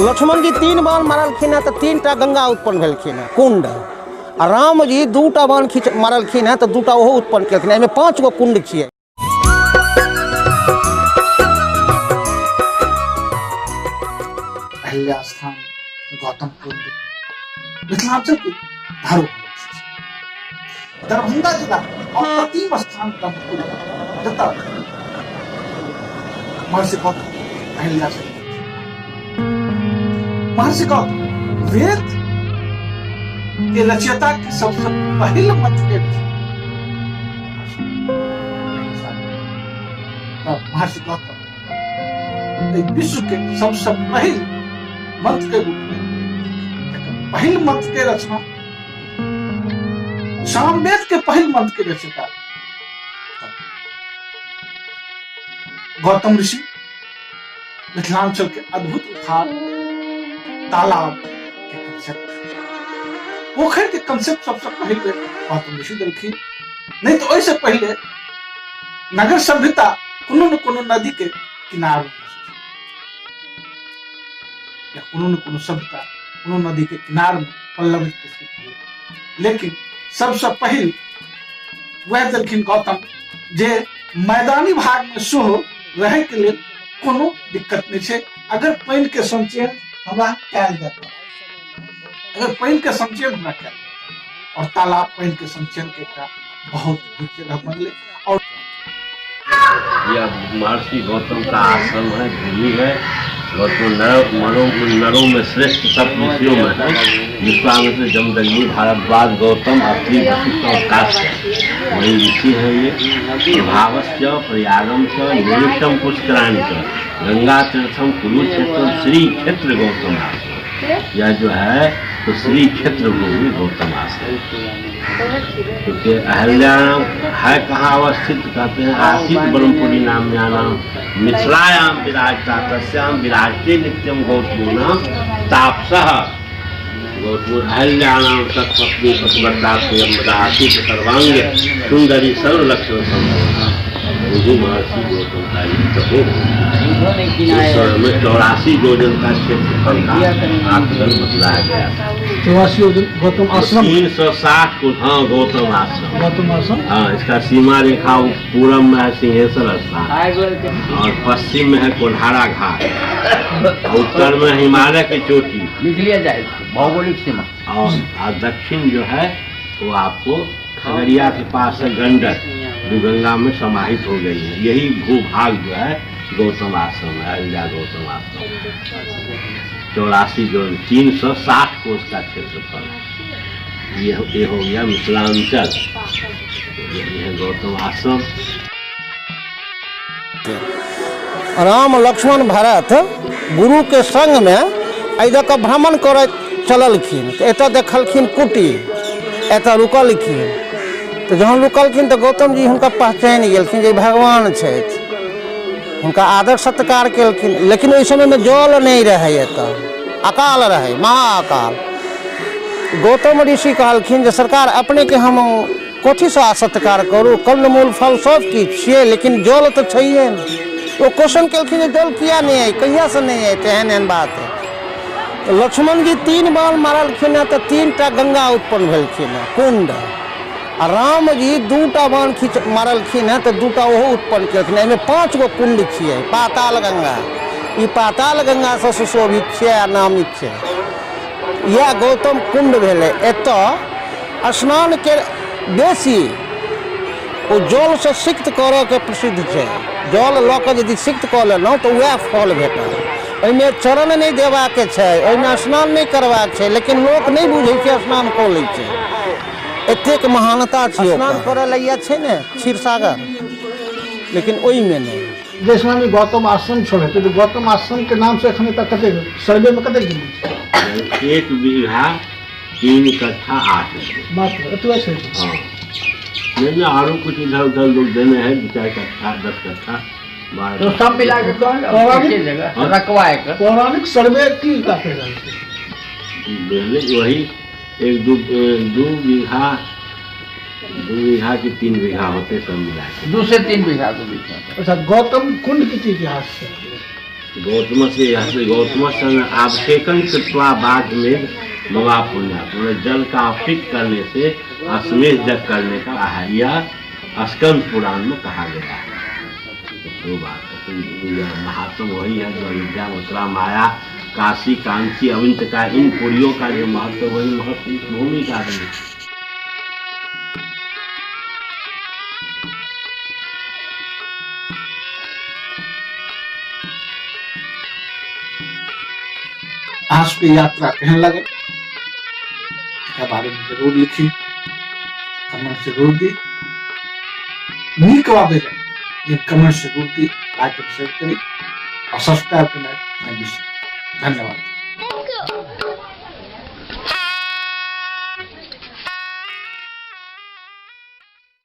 लक्ष्मण जी 3 बाण मारलखिन है तो 3टा गंगा उत्पन्न भेलखिन है कुंड। आ राम जी 2टा बाण मारलखिन है तो 2टा ओहो उत्पन्न केलखिन। एहिमे 5 गो कुंड छियै। अहिल्या स्थान, गौतम कुंड मिथिलांचल की धरोहर दरभंगा जिला अप्रतिम स्थान जतऽ महर्षि गौतम अहिल्या से महर्षि गौतम वेद के रचयिता के सबसे पहले मंत्र के महर्षि गौतम विश्व के सबसे पहले मंत्र के रूप में पहले मंत्र के रचना सामवेद के पहले मंत्र के रचयिता गौतम ऋषि मिथिलांचल के अद्भुत उद्धार तालाब के कंसेप्ट पोखर के कंसेप्ट सबसे पहले गौतम ऋषि देलखिन। नहीं तो ऐसे पहले नगर सभ्यता कोनो न कोनो नदी के किनारे या कोनो न कोनो सभ्यता कोनो नदी के किनारे में पल्लवित पुष्पित। लेकिन सबसे पहले वह देलखिन गौतम जे मैदानी भाग में सेहो रहे के लिए कोनो दिक्कत नहीं है। अगर पानी के संचयन हमरा कैल जाता, अगर पानी के संचयन हमरा कैल जाता और तालाब पानी के संचयन के एकटा बहुत नीक जगह बनले। और यह महर्षि गौतम का आश्रम है, भूमि है। गौतम नरों में श्रेष्ठ सब ऋषियों में है। विश्वामित्र, जमदग्नि, भारद्वाज, गौतम, अत्रि, वशिष्ठ और काश्यप वही ऋषि है। ये प्रभावश्च प्रयागम च निरुषम पुष्कराणि च गंगा तीर्थम कुरुक्षेत्र श्री क्षेत्र गौतम आश्रम। यह जो है तो श्री क्षेत्र भूमि गौतम आश्रम। क्योंकि अहिल्या है कहाँ अवस्थित कहते हैं आसित ब्रह्मपुरी नाम्यानाम मिथिलायाम विराजता तस्याम विराजते नित्यम गौतमोनाम तापसः। गौतम अहिल्यानाम तत्पत्नी पतिव्रता स्वयंवदा आसित सर्वांग सुंदरी सर्वलक्षण संपन्ना। महर्षि गौतम का हो 84 योजन का क्षेत्रफल का आकलन बतलाया गया था। 84 योजन गौतम आश्रम 360 को। हाँ, गौतम आश्रम। गौतम आश्रम। हाँ, इसका सीमा रेखा पूरब में है सिंहेश्वर स्थान और पश्चिम में है कोल्हारा घाट, उत्तर में हिमालय की चोटी लिख लिया जाए भौगोलिक सीमा, और दक्षिण जो है वो आपको खगड़िया के पास है गंडक जो गंगा में समाहित हो गई है। यही भूभाग जो है गौतम आश्रम है, अहिल्या गौतम आश्रम। 84 जो 360 कोष का क्षेत्रफल। ये हो गया मिथिलांचल, ये है गौतम आश्रम। राम लक्ष्मण भरत गुरु के संग में एहि का भ्रमण कर चललखिन तो एतऽ देखलखिन कुटी, एतऽ रुकलखिन। तो जहन रुकलखिन तो गौतम जी हुनका पहचानि गेलखिन जे भगवान छथि, हुनका आदर सत्कार केलखिन। लेकिन ओहि समय में जल नहीं रहे, एतऽ अकाल रहे, महाअकाल। गौतम ऋषि कहलखिन जे सरकार अपने के हम कथी से सत्कार करूँ, कंदमूल फल सब किछु छियै लेकिन जल तो छैहे नहीं। वो क्वेश्चन केलखिन जे जल किया नहीं है, कहिया से नहीं है, एहन एहन बात है। तो लक्ष्मण जी 3 बाण मारलखिन है तो 3टा गंगा उत्पन्न भेलखिन है कुंड। आ राम जी 2टा बाण मारलखिन है तो 2टा ओहो उत्पन्न केलखिन। एहिमे 5 गो कुंड छियै। पाताल गंगा, ई पाताल गंगा से सुशोभित छै आ नामित छै। यह गौतम कुंड भेलै। एतऽ स्नान के बेसी ओ जल से सिक्त करऽ के प्रसिद्ध छै। जल लऽ कऽ यदि सिक्त कऽ लेलहुँ तो वएह फल भेटत। ओहिमे चरण नहीं देबाक छै, ओहिमे स्नान नहीं करबाक छै, लेकिन लोक नहीं बुझै छै, स्नान कऽ लै छै। एतेक महानता छै। स्नान करऽ लइया छै ने क्षीरसागर, लेकिन ओहि में नहीं। जैसे में गौतम आश्रम छोड़े तो गौतम आश्रम के नाम से अखन तक कते सर्वे में कते गिनती 1 बीघा 3 कट्ठा 8 मात्र एतबे छै। हाँ, नहीं आरो कुछ इधर उधर लोग देने हैं 2-4 कट्ठा 10 कट्ठा तो सब मिला के पौराणिक सर्वे की कहते हैं वही 1-2 बीघा 2 बीघा की 3 बीघा होते सब मिला के 2 से 3 बीघा के बीच में। अच्छा, गौतम कुंड की इतिहास है। गौतम से गौतम सन अभिषेकन कृत्वा बाघ में मवा पुण्य, तो जल का अभिषेक करने से अश्वमेध जग करने का यह स्कंद पुराण में कहा गया है। तो बात है, तो महात्म वही है जो अयोध्या, मथुरा, माया, काशी, कांची, अविंत का, इन पुरियों का जो महत्व, वही महत्व इस भूमि का है। आज की यात्रा कहने लगे के बारे में जरूर लिखी, कमेंट जरूर दी, नीक बाबे ये कमेंट जरूर दी, लाइक और शेयर करी और सब्सक्राइब करना नहीं बिल्कुल। धन्यवाद।